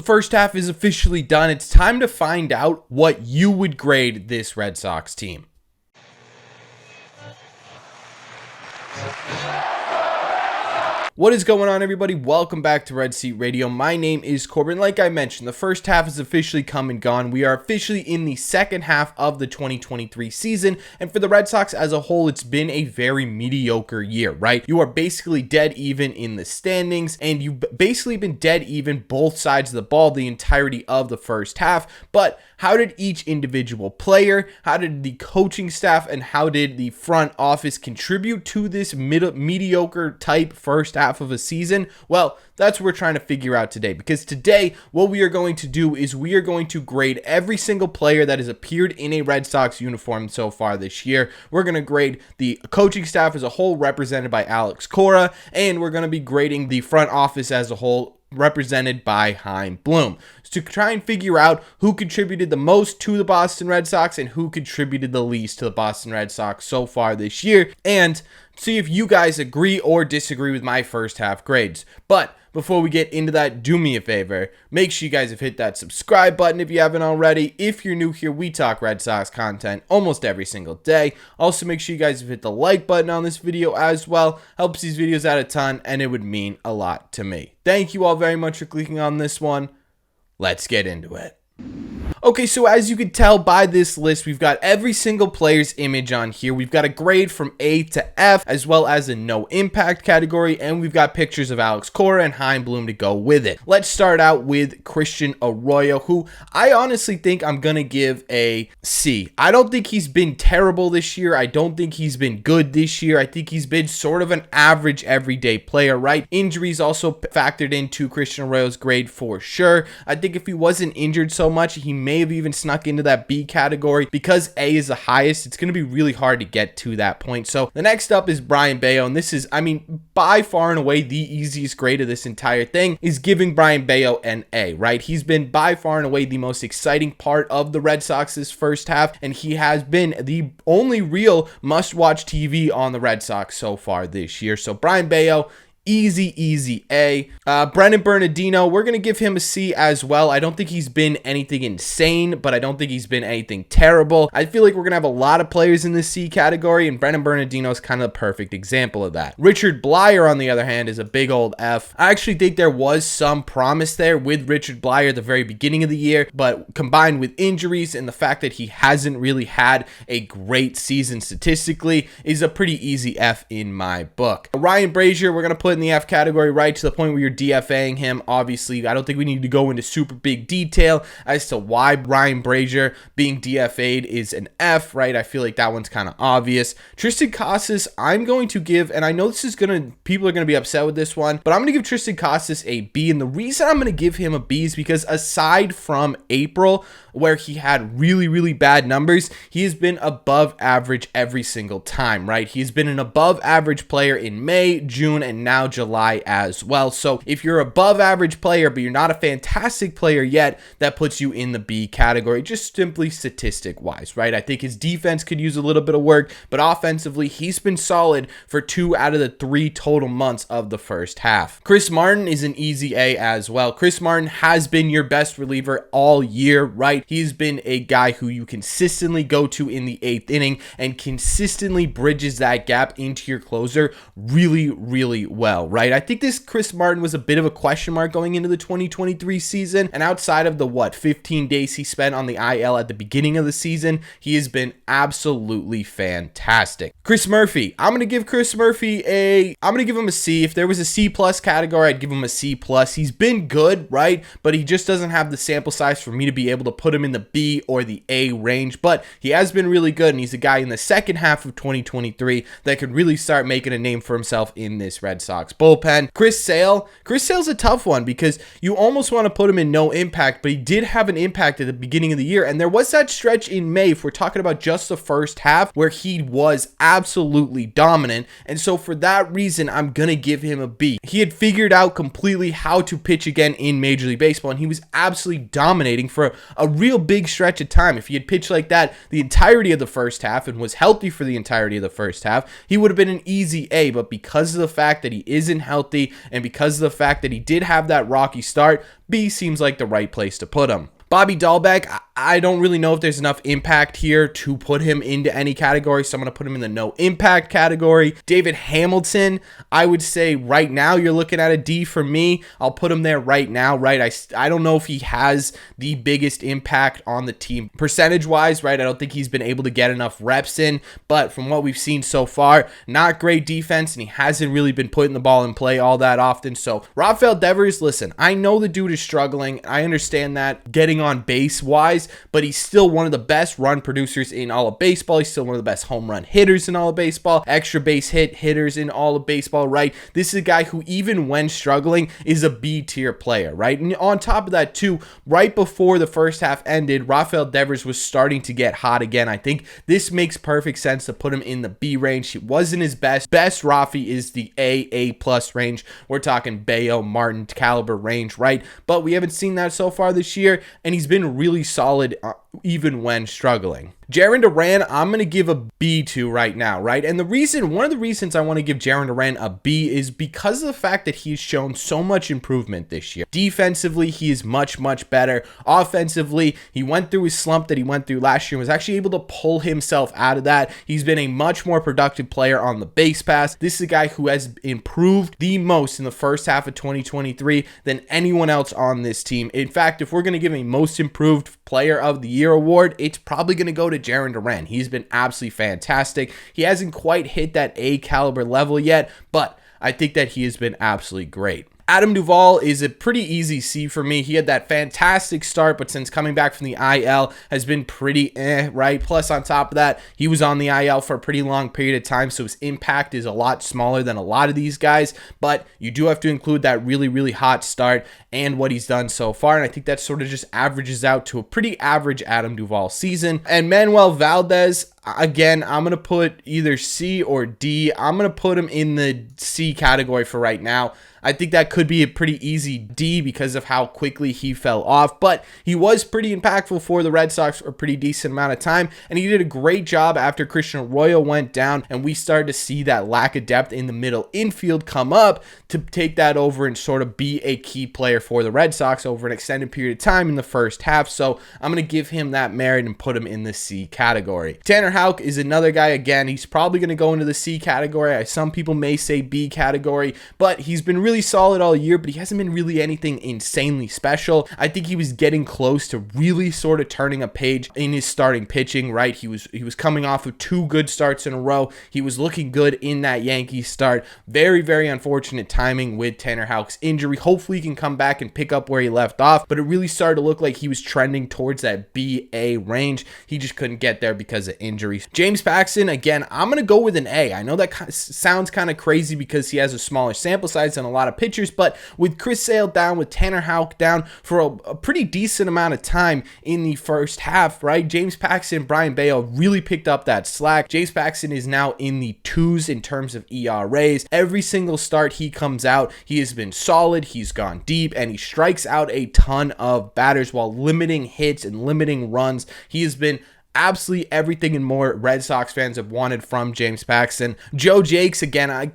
The first half is officially done. It's time to find out what you would grade this Red Sox team. What is going on, everybody? Welcome back to Red Seat Radio. My name is Corbin. Like I mentioned, the first half is officially come and gone. We are officially in the second half of the 2023 season, and for the Red Sox as a whole, it's been a very mediocre year, right? You are basically dead even in the standings, and you've basically been dead even both sides of the ball the entirety of the first half. But how did each individual player, how did the coaching staff, and how did the front office contribute to this mediocre type first half of a season? Well, that's what we're trying to figure out today, because today what we are going to do is we are going to grade every single player that has appeared in a Red Sox uniform so far this year. We're going to grade the coaching staff as a whole, represented by Alex Cora, and we're going to be grading the front office as a whole, represented by Chaim Bloom, to try and figure out who contributed the most to the Boston Red Sox and who contributed the least to the Boston Red Sox so far this year, and see if you guys agree or disagree with my first half grades. But before we get into that, do me a favor. Make sure you guys have hit that subscribe button if you haven't already. If you're new here, we talk Red Sox content almost every single day. Also, make sure you guys have hit the like button on this video as well. Helps these videos out a ton, and it would mean a lot to me. Thank you all very much for clicking on this one. Let's get into it. Okay, so as you can tell by this list, we've got every single player's image on here. We've got a grade from A to F, as well as a no impact category, and we've got pictures of Alex Cora and Chaim Bloom to go with it. Let's start out with Christian Arroyo, who I honestly think I'm going to give a C. I don't think he's been terrible this year. I don't think he's been good this year. I think he's been sort of an average everyday player, right? Injuries also factored into Christian Arroyo's grade for sure. I think if he wasn't injured so much, he may have even snuck into that B category. Because A is the highest, it's going to be really hard to get to that point. So the next up is Brayan Bello, and this is, I mean, by far and away the easiest grade of this entire thing is giving Brayan Bello an A, right? He's been by far and away the most exciting part of the Red Sox's first half, and he has been the only real must-watch TV on the Red Sox so far this year. So Brayan Bello, easy A. Brennan Bernardino, we're going to give him a C as well. I don't think he's been anything insane, but I don't think he's been anything terrible. I feel like we're going to have a lot of players in the C category, and Brennan Bernardino is kind of the perfect example of that. Richard Blyer, on the other hand, is a big old F. I actually think there was some promise there with Richard Blyer at the very beginning of the year, but combined with injuries and the fact that he hasn't really had a great season statistically is a pretty easy F in my book. Ryan Brazier, we're going to put in the F category, right to the point where you're DFAing him. Obviously, I don't think we need to go into super big detail as to why Ryan Brazier being DFA'd is an F, right? I feel like that one's kind of obvious. Tristan Casas, I'm going to give, and I know this is people are going to be upset with this one, but I'm going to give Tristan Casas a B, and the reason I'm going to give him a B is because aside from April, where he had really bad numbers, he has been above average every single time, right? He's been an above average player in May, June, and now July as well. So if you're above average player, but you're not a fantastic player yet, that puts you in the B category, just simply statistic wise, right? I think his defense could use a little bit of work, but offensively, he's been solid for 2 out of the 3 total months of the first half. Chris Martin is an easy A as well. Chris Martin has been your best reliever all year, right? He's been a guy who you consistently go to in the 8th inning and consistently bridges that gap into your closer really well, right? I think this Chris Martin was a bit of a question mark going into the 2023 season, and outside of the 15 days he spent on the IL at the beginning of the season, he has been absolutely fantastic. Chris Murphy, I'm going to give Chris Murphy I'm going to give him a C. If there was a C+ category, I'd give him a C+. He's been good, right? But he just doesn't have the sample size for me to be able to put him in the B or the A range, but he has been really good, and he's a guy in the second half of 2023 that could really start making a name for himself in this Red Sox bullpen. Chris Sale's a tough one because you almost want to put him in no impact, but he did have an impact at the beginning of the year, and there was that stretch in May, if we're talking about just the first half, where he was absolutely dominant, and so for that reason, I'm gonna give him a B. He had figured out completely how to pitch again in Major League Baseball, and he was absolutely dominating for a real big stretch of time. If he had pitched like that the entirety of the first half and was healthy for the entirety of the first half, he would have been an easy A, but because of the fact that he isn't healthy, and because of the fact that he did have that rocky start, B seems like the right place to put him. Bobby Dahlbeck, I don't really know if there's enough impact here to put him into any category, so I'm going to put him in the no impact category. David Hamilton, I would say right now you're looking at a D for me. I'll put him there right now, right? I don't know if he has the biggest impact on the team percentage-wise, right? I don't think he's been able to get enough reps in, but from what we've seen so far, not great defense, and he hasn't really been putting the ball in play all that often. So Rafael Devers, listen, I know the dude is struggling. I understand that getting on base wise, but he's still one of the best run producers in all of baseball. He's still one of the best home run hitters in all of baseball, extra base hit hitters in all of baseball, right? This is a guy who, even when struggling, is a B tier player, right? And on top of that too, right before the first half ended, Rafael Devers was starting to get hot again. I think this makes perfect sense to put him in the B range. He wasn't his best. Best Rafi is the A plus range. We're talking Bayo, Martin caliber range, right? But we haven't seen that so far this year, and he's been really solid even when struggling. Jarren Duran, I'm going to give a B to right now, right? And one of the reasons I want to give Jarren Duran a B is because of the fact that he's shown so much improvement this year. Defensively, he is much, much better. Offensively, he went through his slump that he went through last year and was actually able to pull himself out of that. He's been a much more productive player on the base pass. This is a guy who has improved the most in the first half of 2023 than anyone else on this team. In fact, if we're going to give a most improved player of the year award, it's probably going to go to Jarren Duran. He's been absolutely fantastic. He hasn't quite hit that A caliber level yet, but I think that he has been absolutely great. Adam Duvall is a pretty easy C for me. He had that fantastic start, but since coming back from the IL has been pretty right? Plus, on top of that, he was on the IL for a pretty long period of time, so his impact is a lot smaller than a lot of these guys, but you do have to include that really, really hot start and what he's done so far, and I think that sort of just averages out to a pretty average Adam Duvall season. And Manuel Valdez, again, I'm going to put either C or D. I'm going to put him in the C category for right now. I think that could be a pretty easy D because of how quickly he fell off, but he was pretty impactful for the Red Sox for a pretty decent amount of time, and he did a great job after Christian Arroyo went down, and we started to see that lack of depth in the middle infield come up to take that over and sort of be a key player for the Red Sox over an extended period of time in the first half. So I'm going to give him that merit and put him in the C category. Tanner Houck is another guy. Again, he's probably going to go into the C category. Some people may say B category, but he's been really solid all year, but he hasn't been really anything insanely special. I think he was getting close to really sort of turning a page in his starting pitching, right? He was coming off of 2 good starts in a row. He was looking good in that Yankees start. Very, very unfortunate timing with Tanner Houck's injury. Hopefully he can come back and pick up where he left off, but it really started to look like he was trending towards that B-A range. He just couldn't get there because of injuries. James Paxton, again, I'm going to go with an A. I know that sounds kind of crazy because he has a smaller sample size than a lot of pitchers, but with Chris Sale down, with Tanner Houck down for a pretty decent amount of time in the first half, right? James Paxton, Brian Bayo really picked up that slack. James Paxton is now in the 2s in terms of ERAs. Every single start he comes out, he has been solid, he's gone deep, and he strikes out a ton of batters while limiting hits and limiting runs. He has been absolutely everything and more Red Sox fans have wanted from James Paxton. Joe Jakes, again, a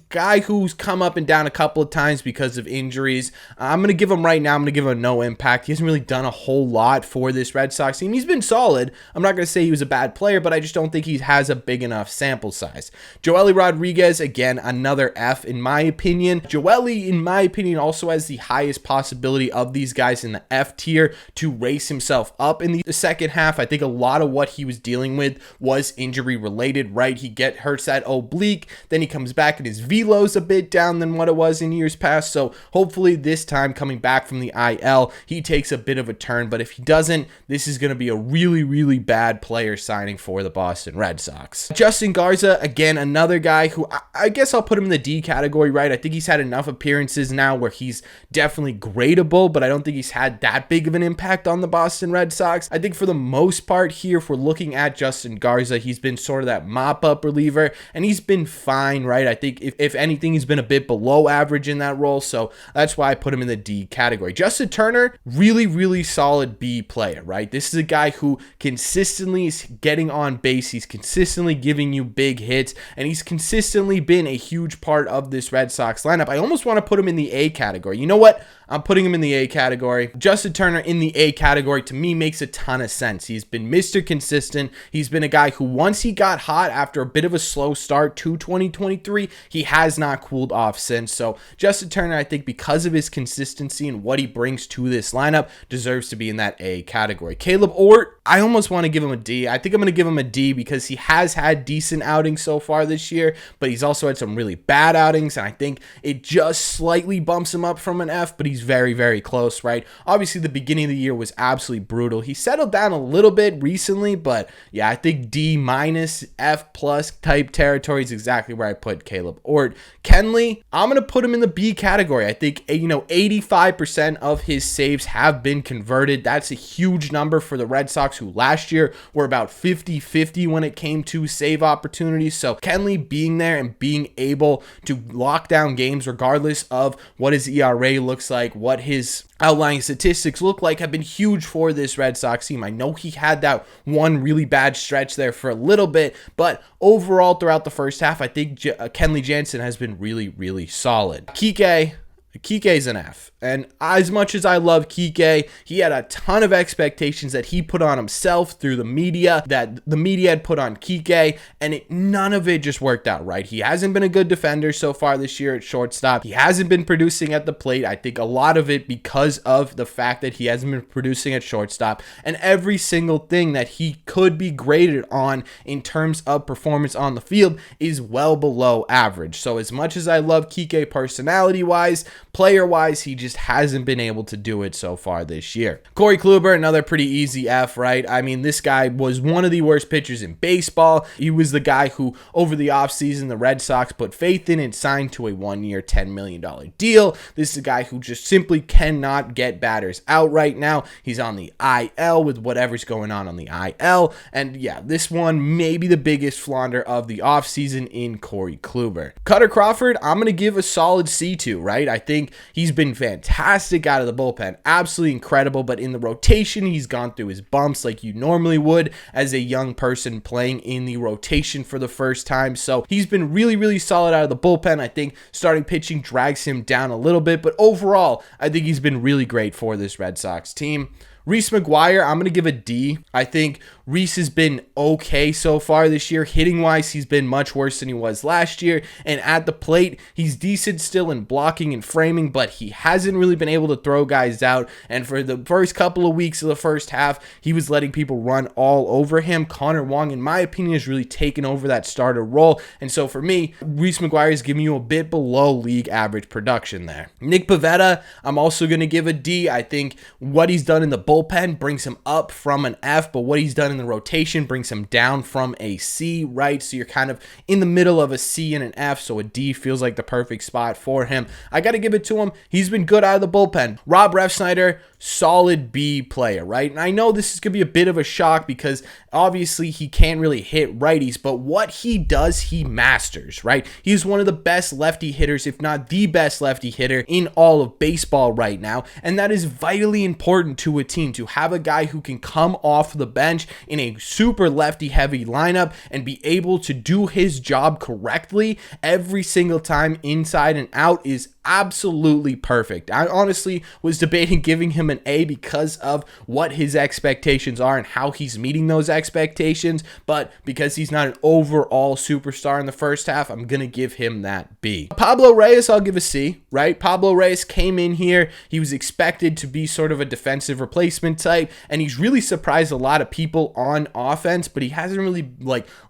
guy who's come up and down a couple of times because of injuries. I'm going to give him right now, I'm going to give him a no impact. He hasn't really done a whole lot for this Red Sox team. He's been solid. I'm not going to say he was a bad player, but I just don't think he has a big enough sample size. Joely Rodriguez, again, another F in my opinion. Joely, in my opinion, also has the highest possibility of these guys in the F tier to race himself up in the second half. I think a lot of what he was dealing with was injury related, right? He hurts that oblique, then he comes back and his velo's a bit down than what it was in years past. So hopefully this time coming back from the IL, he takes a bit of a turn. But if he doesn't, this is going to be a really, really bad player signing for the Boston Red Sox. Justin Garza, again, another guy who I guess I'll put him in the D category, right? I think he's had enough appearances now where he's definitely gradable, but I don't think he's had that big of an impact on the Boston Red Sox. I think for the most part here if we're looking at Justin Garza, he's been sort of that mop-up reliever, and he's been fine, right? I think if anything, he's been a bit below average in that role, so that's why I put him in the D category. Justin Turner, really, really solid B player, right? This is a guy who consistently is getting on base. He's consistently giving you big hits, and he's consistently been a huge part of this Red Sox lineup. I almost want to put him in the A category. You know what? I'm putting him in the A category. Justin Turner in the A category, to me, makes a ton of sense. He's been Mr. Consistent. He's been a guy who, once he got hot after a bit of a slow start to 2023, he has not cooled off since. So Justin Turner, I think, because of his consistency and what he brings to this lineup, deserves to be in that A category. Caleb Ort, I almost want to give him a D. I think I'm going to give him a D because he has had decent outings so far this year, but he's also had some really bad outings, and I think it just slightly bumps him up from an F, but he's very, very close, right? Obviously, the beginning of the year was absolutely brutal. He settled down a little bit recently, but yeah, I think D minus, F plus type territory is exactly where I put Caleb Ort. Kenley, I'm going to put him in the B category. I think, 85% of his saves have been converted. That's a huge number for the Red Sox, who last year were about 50-50 when it came to save opportunities. So Kenley being there and being able to lock down games regardless of what his ERA looks like, what his outlying statistics look like, have been huge for this Red Sox team. I know he had that one really bad stretch there for a little bit, but overall throughout the first half, I think Kenley Jansen has been really, really solid. Kike's an F. And as much as I love Kike, he had a ton of expectations that he put on himself through the media, that the media had put on Kike, and none of it just worked out right. He hasn't been a good defender so far this year at shortstop. He hasn't been producing at the plate. I think a lot of it because of the fact that he hasn't been producing at shortstop, and every single thing that he could be graded on in terms of performance on the field is well below average. So as much as I love Kike personality-wise, player-wise, he just hasn't been able to do it so far this year. Corey Kluber, another pretty easy F, right? I mean, this guy was one of the worst pitchers in baseball. He was the guy who, over the offseason, the Red Sox put faith in and signed to a one-year, $10 million deal. This is a guy who just simply cannot get batters out right now. He's on the IL with whatever's going on the IL. And yeah, this one may be the biggest flounder of the offseason in Corey Kluber. Cutter Crawford, I'm going to give a solid C to, right? I think he's been fantastic out of the bullpen. Absolutely incredible, but in the rotation, he's gone through his bumps like you normally would as a young person playing in the rotation for the first time. So he's been really, really solid out of the bullpen. I think starting pitching drags him down a little bit, but overall, I think he's been really great for this Red Sox team. Reese McGuire, I'm going to give a D. I think Reese has been okay so far this year. Hitting-wise, he's been much worse than he was last year. And at the plate, he's decent still in blocking and framing, but he hasn't really been able to throw guys out. And for the first couple of weeks of the first half, he was letting people run all over him. Connor Wong, in my opinion, has really taken over that starter role. And so for me, Reese McGuire is giving you a bit below league average production there. Nick Pivetta, I'm also going to give a D. I think what he's done in the bullpen brings him up from an F, but what he's done in the rotation brings him down from a C, right? So you're kind of in the middle of a C and an F, so a D feels like the perfect spot for him. I got to give it to him. He's been good out of the bullpen. Rob Refsnyder, solid B player, right? And I know this is going to be a bit of a shock because obviously he can't really hit righties, but what he does, he masters, right? He's one of the best lefty hitters, if not the best lefty hitter in all of baseball right now, and that is vitally important to a team, to have a guy who can come off the bench in a super lefty heavy lineup and be able to do his job correctly every single time inside and out is absolutely perfect. I honestly was debating giving him an A because of what his expectations are and how he's meeting those expectations, but because he's not an overall superstar in the first half, I'm going to give him that B. Pablo Reyes, I'll give a C, right? Pablo Reyes came in here, he was expected to be sort of a defensive replacement type, and he's really surprised a lot of people on offense, but he hasn't really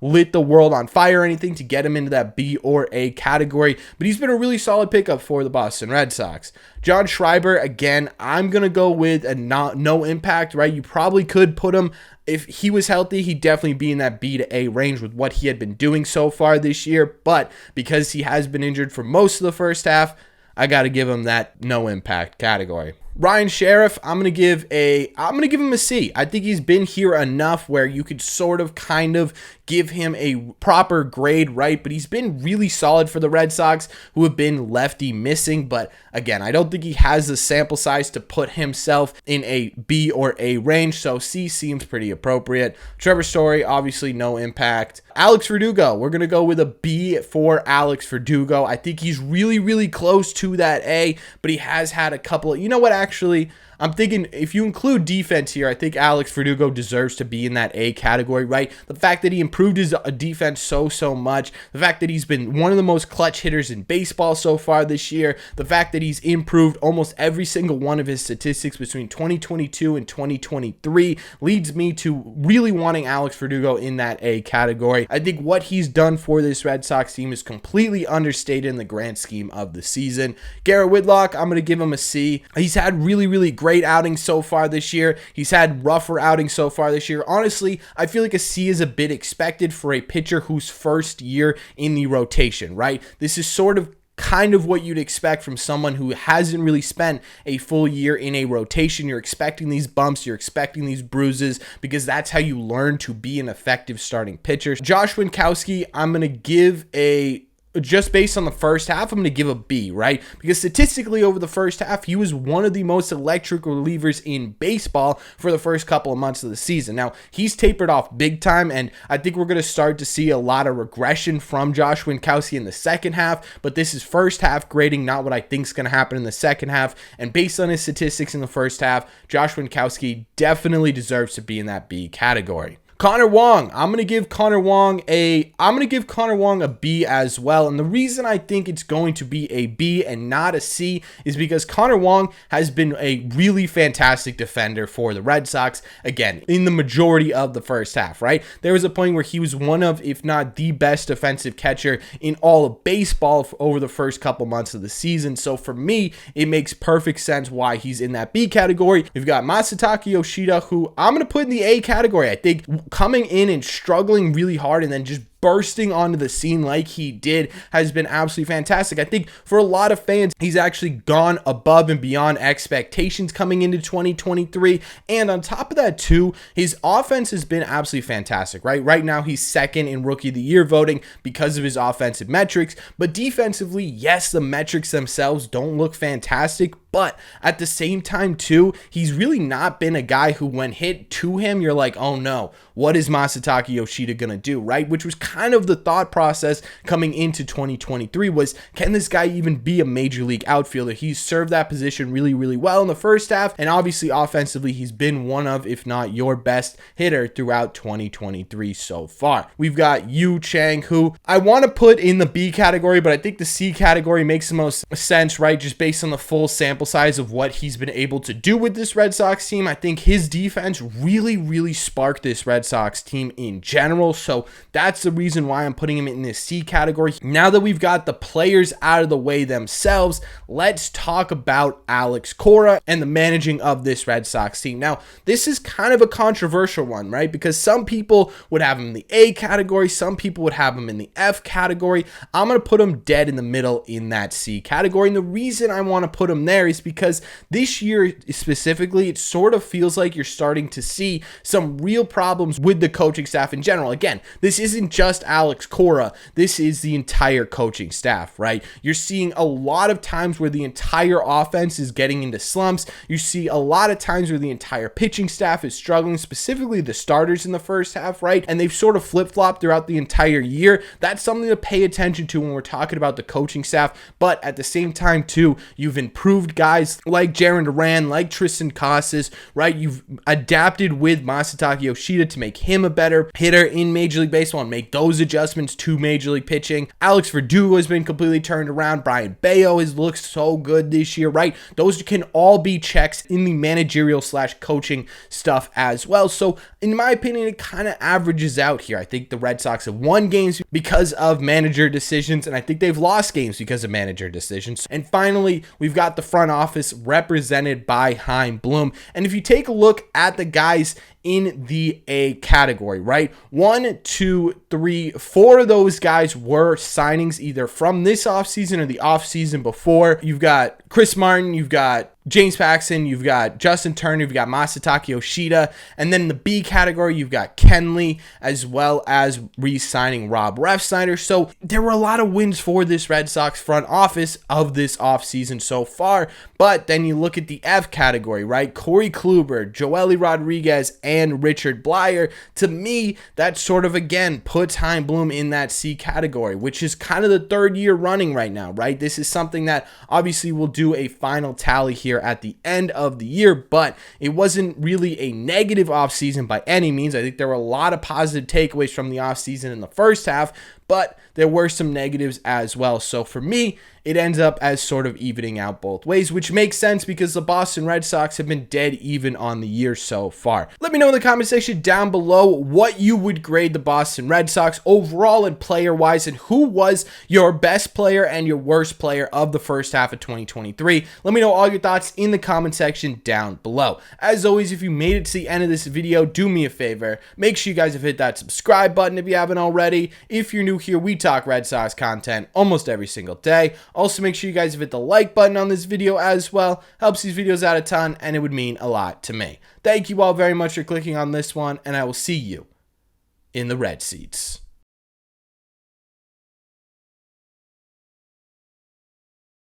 lit the world on fire or anything to get him into that B or A category, but he's been a really solid pickup for the Boston Red Sox. John Schreiber, again, I'm going to go with a no impact, right? You probably could put him, if he was healthy, he'd definitely be in that B to A range with what he had been doing so far this year, but because he has been injured for most of the first half, I got to give him that no impact category. Ryan Sheriff, I'm gonna give him a C. I think he's been here enough where you could sort of kind of give him a proper grade, right? But he's been really solid for the Red Sox, who have been lefty missing. But again, I don't think he has the sample size to put himself in a B or A range, so C seems pretty appropriate. Trevor Story, obviously no impact. Alex Verdugo, we're gonna go with a B for Alex Verdugo. I think he's really, really close to that A, but he has had a couple of, you know what, actually, I'm thinking if you include defense here, I think Alex Verdugo deserves to be in that A category, right? The fact that he improved his defense so much, the fact that he's been one of the most clutch hitters in baseball so far this year, the fact that he's improved almost every single one of his statistics between 2022 and 2023 leads me to really wanting Alex Verdugo in that A category. I think what he's done for this Red Sox team is completely understated in the grand scheme of the season. Garrett Whitlock, I'm going to give him a C. He's had really great outings so far this year. He's had rougher outings so far this year. Honestly, I feel like a C is a bit expected for a pitcher whose first year in the rotation, right? This is sort of kind of what you'd expect from someone who hasn't really spent a full year in a rotation. You're expecting these bumps, you're expecting these bruises, because that's how you learn to be an effective starting pitcher. Josh Winkowski, I'm going to give just based on the first half, I'm going to give a B, right? Because statistically over the first half, he was one of the most electric relievers in baseball for the first couple of months of the season. Now, he's tapered off big time, and I think we're going to start to see a lot of regression from Josh Winkowski in the second half, but this is first half grading, not what I think is going to happen in the second half. And based on his statistics in the first half, Josh Winkowski definitely deserves to be in that B category. Connor Wong, I'm going to give Connor Wong a B as well. And the reason I think it's going to be a B and not a C is because Connor Wong has been a really fantastic defender for the Red Sox, again, in the majority of the first half, right? There was a point where he was one of, if not the best defensive catcher in all of baseball over the first couple months of the season. So for me, it makes perfect sense why he's in that B category. We've got Masataka Yoshida, who I'm going to put in the A category. I think coming in and struggling really hard and then just bursting onto the scene like he did has been absolutely fantastic. I think for a lot of fans, he's actually gone above and beyond expectations coming into 2023. And on top of that too, his offense has been absolutely fantastic, right? Right now, he's second in Rookie of the Year voting because of his offensive metrics. But defensively, yes, the metrics themselves don't look fantastic, but at the same time too, he's really not been a guy who, when hit to him, you're like, oh no, what is Masataka Yoshida gonna do, right? Which was kind of the thought process coming into 2023 was, can this guy even be a major league outfielder? He's served that position really well in the first half, and obviously offensively, he's been one of, if not your best hitter throughout 2023 so far. We've got Yu Chang, who I want to put in the B category, but I think the C category makes the most sense, right? Just based on the full sample size of what he's been able to do with this Red Sox team. I think his defense really sparked this Red Sox team in general, so that's the reason why I'm putting him in this C category. Now that we've got the players out of the way themselves, let's talk about Alex Cora and the managing of this Red Sox team. Now, this is kind of a controversial one, right? Because some people would have him in the A category, some people would have him in the F category. I'm going to put him dead in the middle in that C category. And the reason I want to put him there is because this year specifically, it sort of feels like you're starting to see some real problems with the coaching staff in general. Again, this isn't just Alex Cora, this is the entire coaching staff, right? You're seeing a lot of times where the entire offense is getting into slumps. You see a lot of times where the entire pitching staff is struggling, specifically the starters in the first half, right? And they've sort of flip-flopped throughout the entire year. That's something to pay attention to when we're talking about the coaching staff. But at the same time too, you've improved guys like Jarren Duran, like Tristan Casas, right? You've adapted with Masataka Yoshida to make him a better hitter in Major League Baseball and make those adjustments to Major League pitching. Alex Verdugo has been completely turned around. Brian Bayo has looked so good this year, right? Those can all be checks in the managerial / coaching stuff as well. So in my opinion, it kind of averages out here. I think the Red Sox have won games because of manager decisions, and I think they've lost games because of manager decisions. And finally, we've got the front office represented by Chaim Bloom. And if you take a look at the guys in the A category, right? 1, 2, 3, 4 of those guys were signings either from this offseason or the offseason before. You've got Chris Martin, you've got James Paxton, you've got Justin Turner, you've got Masataka Yoshida, and then in the B category, you've got Kenley, as well as re-signing Rob Refsnyder. So there were a lot of wins for this Red Sox front office of this offseason so far, but then you look at the F category, right? Corey Kluber, Joely Rodriguez, and Richard Blyer. To me, that sort of, again, puts Chaim Bloom in that C category, which is kind of the third year running right now, right? This is something that obviously we'll do a final tally here at the end of the year, but it wasn't really a negative offseason by any means. I think there were a lot of positive takeaways from the offseason in the first half, but there were some negatives as well. So for me, it ends up as sort of evening out both ways, which makes sense because the Boston Red Sox have been dead even on the year so far. Let me know in the comment section down below what you would grade the Boston Red Sox overall and player-wise, and who was your best player and your worst player of the first half of 2023. Let me know all your thoughts in the comment section down below. As always, if you made it to the end of this video, do me a favor. Make sure you guys have hit that subscribe button if you haven't already. If you're new here, we talk Red Sox content almost every single day. Also, make sure you guys hit the like button on this video as well. Helps these videos out a ton, and it would mean a lot to me. Thank you all very much for clicking on this one, and I will see you in the red seats.